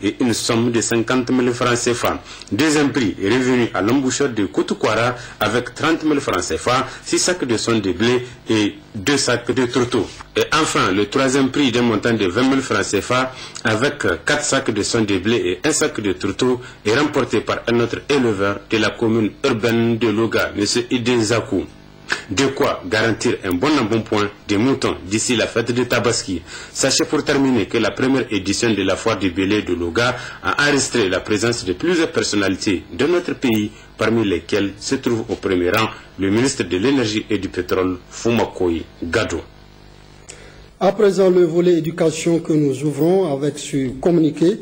et une somme de 50 000 francs CFA. Deuxième prix est revenu à l'embouchure de Koutoukouara avec 30 000 francs CFA, 6 sacs de son de blé et 2 sacs de tourteau. Et enfin, le troisième prix d'un montant de 20 000 francs CFA avec 4 sacs de son de blé et 1 sac de tourteau est remporté par un autre éleveur de la commune urbaine de Loga, M. Idé Zakou. De quoi garantir un bon embonpoint des moutons d'ici la fête de Tabaski. Sachez pour terminer que la première édition de la foire du Belé de Loga a enregistré la présence de plusieurs personnalités de notre pays, parmi lesquelles se trouve au premier rang le ministre de l'Énergie et du Pétrole, Fumakoy Gado. À présent, le volet éducation que nous ouvrons avec ce communiqué.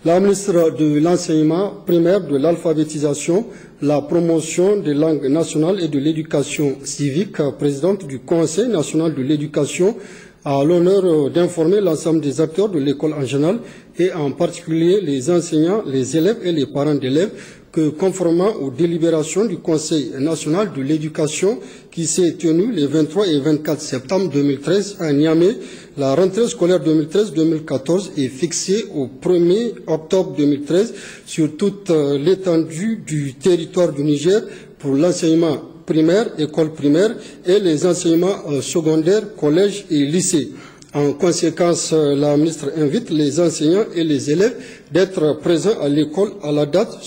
La ministre de l'Enseignement primaire, de l'alphabétisation, la promotion des langues nationales et de l'éducation civique, présidente du Conseil national de l'éducation, a l'honneur d'informer l'ensemble des acteurs de l'école en général et en particulier les enseignants, les élèves et les parents d'élèves que, conformément aux délibérations du Conseil national de l'éducation qui s'est tenu les 23 et 24 septembre 2013 à Niamey, la rentrée scolaire 2013-2014 est fixée au 1er octobre 2013 sur toute l'étendue du territoire du Niger pour l'enseignement primaire, école primaire et les enseignements secondaires, collèges et lycées. En conséquence, la ministre invite les enseignants et les élèves d'être présents à l'école à la date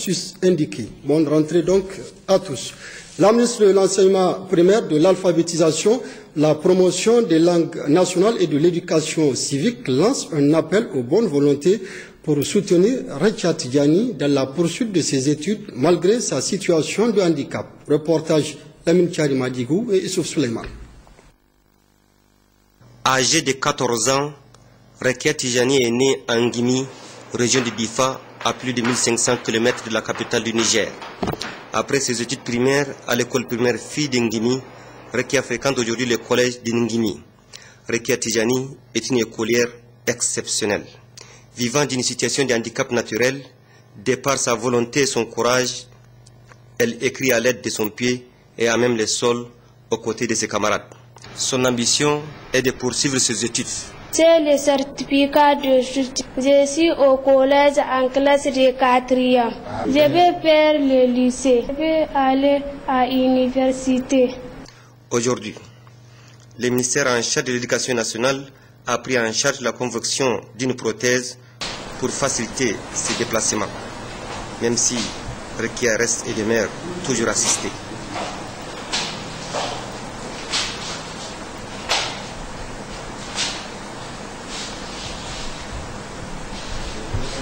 indiquée. Bonne rentrée donc à tous. La ministre de l'Enseignement primaire, de l'alphabétisation, la promotion des langues nationales et de l'éducation civique lance un appel aux bonnes volontés pour soutenir Rekia Tidjani dans la poursuite de ses études malgré sa situation de handicap. Reportage Lamine Tchari Madigou et Issouf Suleiman. Âgé de 14 ans, Rekia Tidjani est né à Ngimi, région de Bifa, à plus de 1500 km de la capitale du Niger. Après ses études primaires à l'école primaire Fille d'Ngimi, Rekia fréquente aujourd'hui le collège de Ngimi. Rekia Tidjani est une écolière exceptionnelle. Vivant d'une situation de handicap naturel, de par sa volonté et son courage, elle écrit à l'aide de son pied et à même le sol aux côtés de ses camarades. Son ambition est de poursuivre ses études. C'est le certificat de chute. Je suis au collège en classe de 4e. Je vais faire le lycée. Je vais aller à l'université. Aujourd'hui, le ministère en charge de l'éducation nationale a pris en charge la confection d'une prothèse pour faciliter ses déplacements, même si Rekia reste et demeure toujours assistée.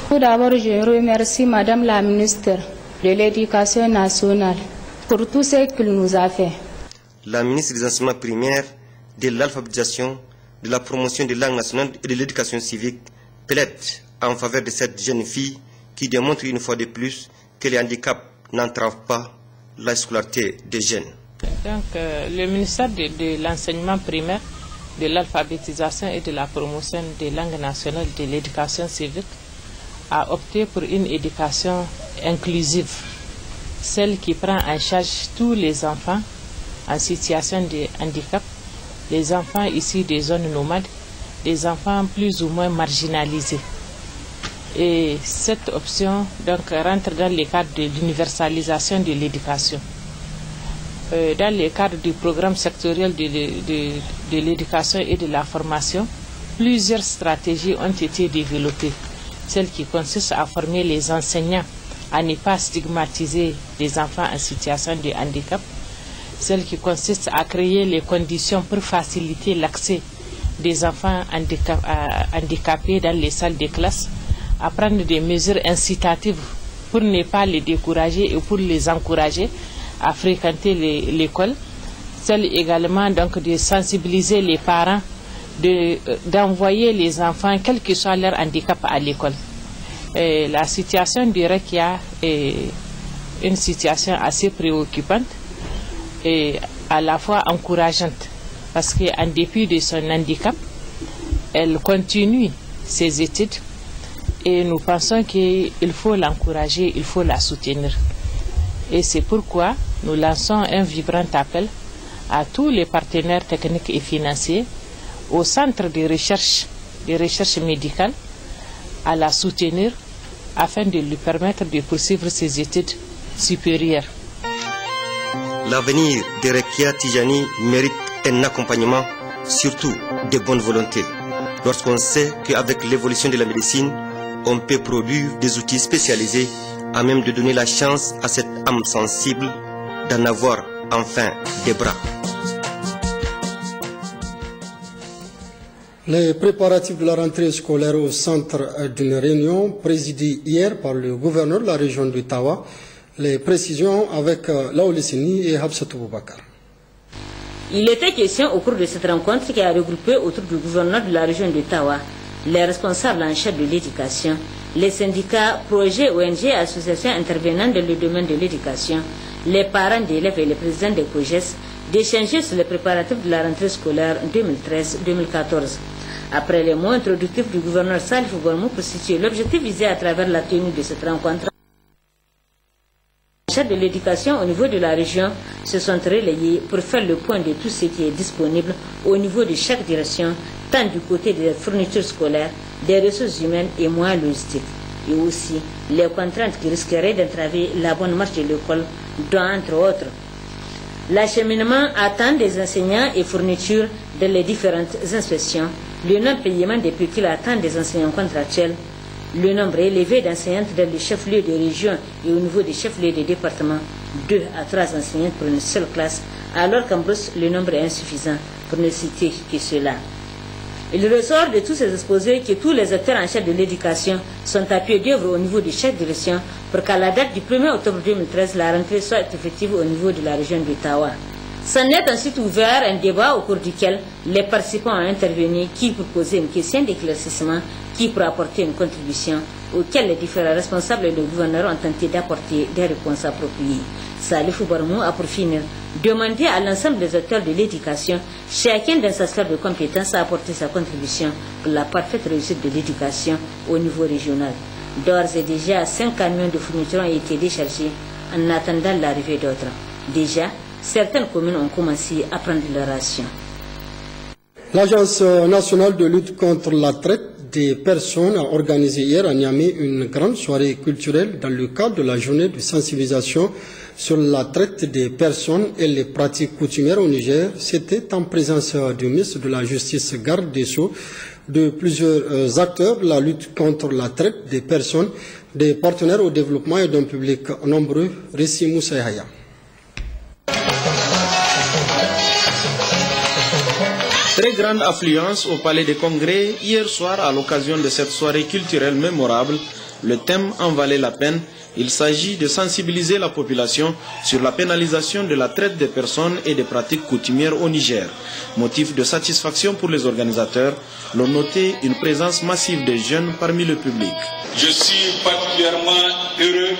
Tout d'abord, je remercie Madame la ministre de l'Éducation nationale pour tout ce qu'elle nous a fait. La ministre des Enseignements primaires, de l'alphabétisation, de la promotion des langues nationales et de l'éducation civique plaide en faveur de cette jeune fille qui démontre une fois de plus que les handicaps n'entravent pas la scolarité des jeunes. Donc, le ministère de l'Enseignement primaire, de l'alphabétisation et de la promotion des langues nationales et de l'éducation civique a opté pour une éducation inclusive, celle qui prend en charge tous les enfants en situation de handicap, les enfants issus des zones nomades, les enfants plus ou moins marginalisés. Et cette option donc rentre dans le cadre de l'universalisation de l'éducation. Dans le cadre du programme sectoriel de l'éducation et de la formation, plusieurs stratégies ont été développées. Celle qui consiste à former les enseignants à ne pas stigmatiser les enfants en situation de handicap, celle qui consiste à créer les conditions pour faciliter l'accès des enfants handicapés dans les salles de classe, à prendre des mesures incitatives pour ne pas les décourager et pour les encourager à fréquenter l'école, celle également donc de sensibiliser les parents, d'envoyer les enfants, quel que soit leur handicap, à l'école. La situation de Rekia est une situation assez préoccupante et à la fois encourageante parce qu'en dépit de son handicap, elle continue ses études et nous pensons qu'il faut l'encourager, il faut la soutenir. Et c'est pourquoi nous lançons un vibrant appel à tous les partenaires techniques et financiers, au centre de recherche médicale, à la soutenir afin de lui permettre de poursuivre ses études supérieures. L'avenir de Rekia Tijani mérite un accompagnement, surtout de bonne volonté. Lorsqu'on sait qu'avec l'évolution de la médecine, on peut produire des outils spécialisés à même de donner la chance à cette âme sensible d'en avoir enfin des bras. Les préparatifs de la rentrée scolaire au centre d'une réunion présidée hier par le gouverneur de la région de Tawa. Les précisions avec Laouli Sini et Habsatou Boubacar. Il était question au cours de cette rencontre qui a regroupé autour du gouverneur de la région de Tawa les responsables en charge de l'éducation, les syndicats, projets, ONG et associations intervenant dans le domaine de l'éducation, les parents d'élèves et les présidents des COGES, d'échanger sur les préparatifs de la rentrée scolaire 2013-2014. Après les mots introductifs du gouverneur Salif Gormou pour situer l'objectif visé à travers la tenue de cette rencontre, les charges de l'éducation au niveau de la région se sont relayés pour faire le point de tout ce qui est disponible au niveau de chaque direction, tant du côté des fournitures scolaires, des ressources humaines et moyens logistiques, et aussi les contraintes qui risqueraient d'entraver la bonne marche de l'école, dont entre autres l'acheminement à temps des enseignants et fournitures dans les différentes inspections, le non-paiement des pécules à temps des enseignants contractuels, le nombre élevé d'enseignantes dans les chefs-lieux de région et au niveau des chefs-lieux de département, 2 à 3 enseignantes pour une seule classe, alors qu'en Brousse, le nombre est insuffisant, pour ne citer que cela. Il ressort de tous ces exposés que tous les acteurs en charge de l'éducation sont à pied d'œuvre au niveau de chaque direction pour qu'à la date du 1er octobre 2013, la rentrée soit effective au niveau de la région d'Ottawa. S'en est ensuite ouvert un débat au cours duquel les participants ont intervenu, qui pour poser une question d'éclaircissement, qui pour apporter une contribution, auquel les différents responsables et le gouverneur ont tenté d'apporter des réponses appropriées. Salif Barmou a pour finir demandé à l'ensemble des acteurs de l'éducation, chacun dans sa sphère de compétences, à apporter sa contribution pour la parfaite réussite de l'éducation au niveau régional. D'ores et déjà, 5 camions de fournitures ont été déchargés en attendant l'arrivée d'autres. Déjà, certaines communes ont commencé à prendre leur ration. L'Agence nationale de lutte contre la traite des personnes a organisé hier à Niamey une grande soirée culturelle dans le cadre de la journée de sensibilisation sur la traite des personnes et les pratiques coutumières au Niger. C'était en présence du ministre de la Justice, garde des Sceaux, de plusieurs acteurs de la lutte contre la traite des personnes, des partenaires au développement et d'un public nombreux. Récit Moussa Yahya. Très grande affluence au Palais des Congrès hier soir à l'occasion de cette soirée culturelle mémorable. Le thème en valait la peine. Il s'agit de sensibiliser la population sur la pénalisation de la traite des personnes et des pratiques coutumières au Niger. Motif de satisfaction pour les organisateurs, l'on notait une présence massive des jeunes parmi le public. Je suis particulièrement heureux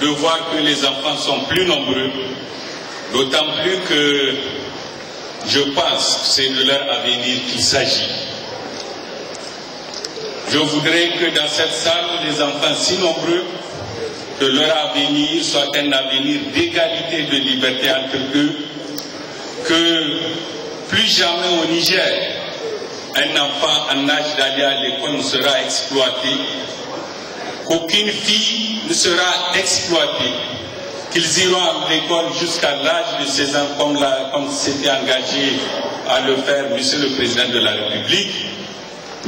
de voir que les enfants sont plus nombreux, d'autant plus que je pense que c'est de leur avenir qu'il s'agit. Je voudrais que dans cette salle, les enfants si nombreux, que leur avenir soit un avenir d'égalité et de liberté entre eux, que plus jamais au Niger, un enfant en âge d'aller à l'école ne sera exploité, qu'aucune fille ne sera exploitée, qu'ils iront à l'école jusqu'à l'âge de 16 ans comme s'était engagé à le faire Monsieur le Président de la République.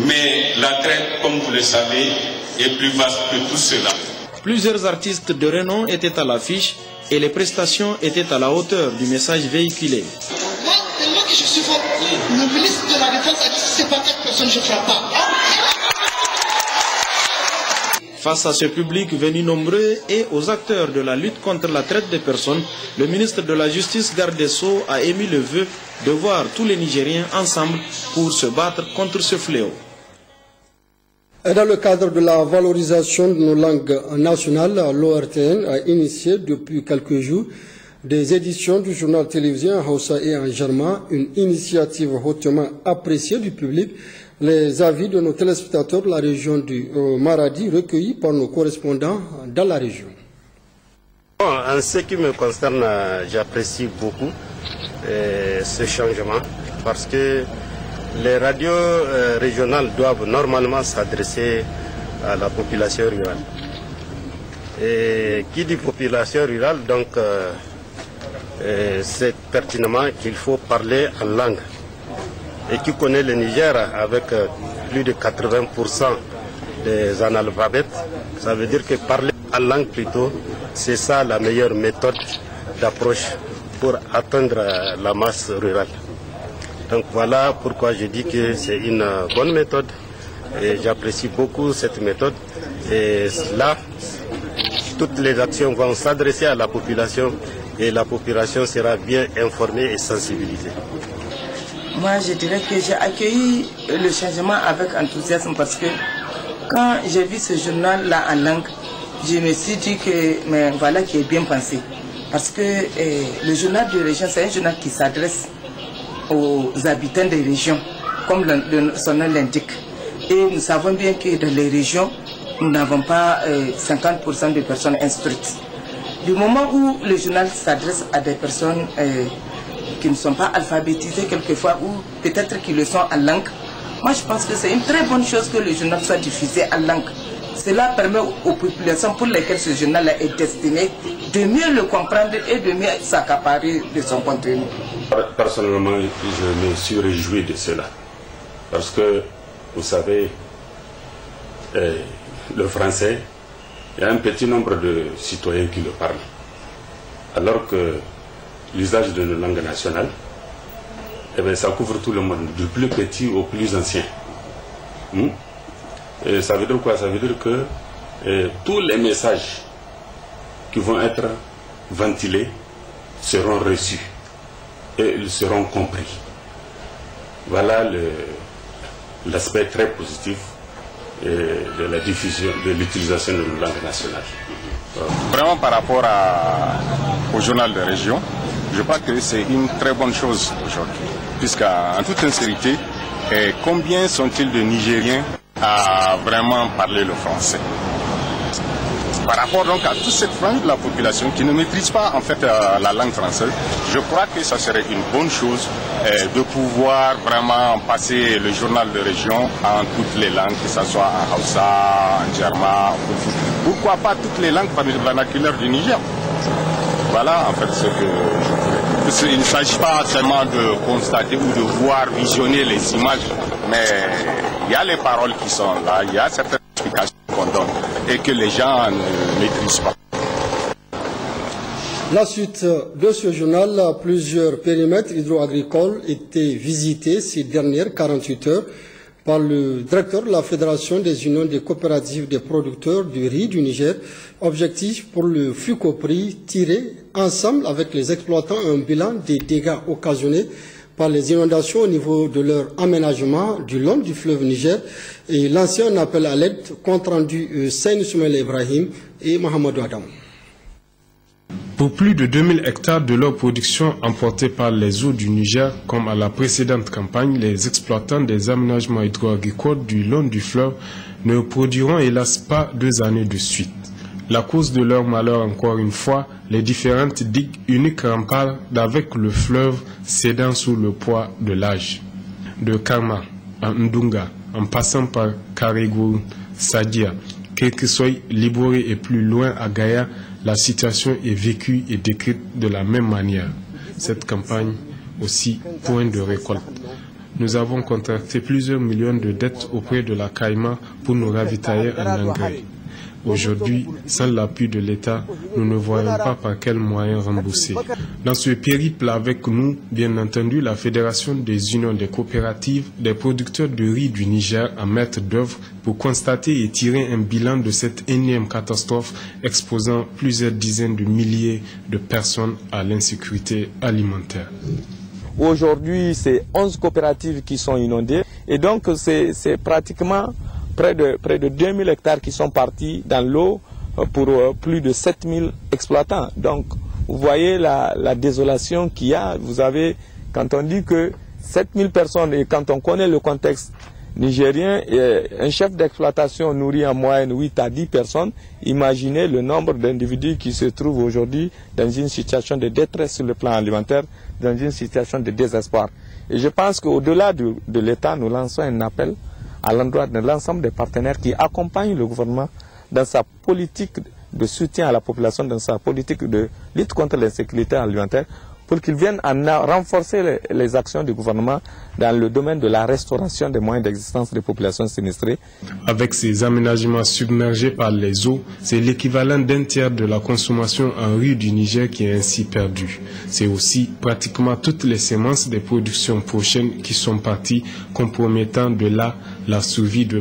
Mais la traite, comme vous le savez, est plus vaste que tout cela. Plusieurs artistes de renom étaient à l'affiche et les prestations étaient à la hauteur du message véhiculé. Moi, tellement que je suis fort, le ministre de la Défense a dit si c'est pas 4 personnes, je ne frappe pas. Face à ce public venu nombreux et aux acteurs de la lutte contre la traite des personnes, le ministre de la Justice, garde des Sceaux, a émis le vœu de voir tous les Nigériens ensemble pour se battre contre ce fléau. Et dans le cadre de la valorisation de nos langues nationales, l'ORTN a initié depuis quelques jours des éditions du journal télévisé en Hausa et en Jarma, une initiative hautement appréciée du public. Les avis de nos téléspectateurs de la région du Maradi recueillis par nos correspondants dans la région. En ce qui me concerne, j'apprécie beaucoup ce changement parce que les radios régionales doivent normalement s'adresser à la population rurale. Et qui dit population rurale, donc c'est pertinemment qu'il faut parler en langue. Et qui connaît le Niger avec plus de 80% des analphabètes, ça veut dire que parler en langue plutôt, c'est ça la meilleure méthode d'approche pour atteindre la masse rurale. Donc voilà pourquoi je dis que c'est une bonne méthode et j'apprécie beaucoup cette méthode. Et là, toutes les actions vont s'adresser à la population et la population sera bien informée et sensibilisée. Moi, je dirais que j'ai accueilli le changement avec enthousiasme parce que quand j'ai vu ce journal-là en langue, je me suis dit que, mais voilà, qui est bien pensé. Parce que le journal de région, c'est un journal qui s'adresse aux habitants des régions, comme son nom l'indique. Et nous savons bien que dans les régions, nous n'avons pas 50% de personnes instruites. Du moment où le journal s'adresse à des personnes qui ne sont pas alphabétisées quelquefois, ou peut-être qui le sont en langue, moi je pense que c'est une très bonne chose que le journal soit diffusé en langue. Cela permet aux populations pour lesquelles ce journal est destiné de mieux le comprendre et de mieux s'accaparer de son contenu. Personnellement, je me suis réjoui de cela. Parce que, vous savez, le français, il y a un petit nombre de citoyens qui le parlent. Alors que l'usage de nos langues nationales, eh bien, ça couvre tout le monde, du plus petit au plus ancien. Et ça veut dire quoi? Ça veut dire que tous les messages qui vont être ventilés seront reçus et ils seront compris. Voilà l'aspect très positif de la diffusion, de l'utilisation de nos langues nationales. Vraiment par rapport au journal de région, je crois que c'est une très bonne chose aujourd'hui. Puisqu'en toute sincérité, combien sont-ils de Nigériens à vraiment parler le français? Par rapport donc à toute cette frange de la population qui ne maîtrise pas en fait la langue française, je crois que ça serait une bonne chose de pouvoir vraiment passer le journal de région en toutes les langues, que ce soit en Hausa, en Djerma, pourquoi pas toutes les langues vernaculaires du Niger. Voilà en fait ce que je voulais. Il ne s'agit pas seulement de constater ou de voir, visionner les images, mais il y a les paroles qui sont là, il y a certaines explications qu'on donne et que les gens ne maîtrisent pas. La suite de ce journal, plusieurs périmètres hydro-agricoles étaient visités ces dernières 48 heures par le directeur de la Fédération des unions des coopératives des producteurs du riz du Niger. Objectif pour le FUCOPRI, tirer ensemble avec les exploitants un bilan des dégâts occasionnés par les inondations au niveau de leur aménagement du long du fleuve Niger et lancer un appel à l'aide, compte rendu Seyni Soumaïla Ibrahim et Mohamedou Adam. Pour plus de 2000 hectares de leur production emportés par les eaux du Niger, comme à la précédente campagne, les exploitants des aménagements hydro-agricoles du long du fleuve ne produiront hélas pas 2 années de suite. La cause de leur malheur, encore une fois, les différentes digues uniques remparts avec le fleuve cédant sous le poids de l'âge. De Karma à Ndunga, en passant par Karigou, Sadia, Kekesoy, Liboré et plus loin à Gaïa, la situation est vécue et décrite de la même manière. Cette campagne aussi point de récolte. Nous avons contracté plusieurs millions de dettes auprès de la CAIMA pour nous ravitailler en engrais. Aujourd'hui, sans l'appui de l'État, nous ne voyons pas par quels moyens rembourser. Dans ce périple avec nous, bien entendu, la Fédération des unions des coopératives des producteurs de riz du Niger en maître d'œuvre pour constater et tirer un bilan de cette énième catastrophe exposant plusieurs dizaines de milliers de personnes à l'insécurité alimentaire. Aujourd'hui, c'est 11 coopératives qui sont inondées et donc c'est pratiquement près de 2000 hectares qui sont partis dans l'eau pour plus de 7000 exploitants. Donc, vous voyez la désolation qu'il y a. Vous avez, quand on dit que 7000 personnes, et quand on connaît le contexte nigérien, un chef d'exploitation nourrit en moyenne 8 à 10 personnes. Imaginez le nombre d'individus qui se trouvent aujourd'hui dans une situation de détresse sur le plan alimentaire, dans une situation de désespoir. Et je pense qu'au-delà de l'État, nous lançons un appel à l'endroit de l'ensemble des partenaires qui accompagnent le gouvernement dans sa politique de soutien à la population dans sa politique de lutte contre l'insécurité alimentaire, pour qu'ils viennent renforcer les actions du gouvernement dans le domaine de la restauration des moyens d'existence des populations sinistrées. Avec ces aménagements submergés par les eaux, c'est l'équivalent d'un tiers de la consommation en riz du Niger qui est ainsi perdu. C'est aussi pratiquement toutes les semences des productions prochaines qui sont parties, compromettant de là la survie de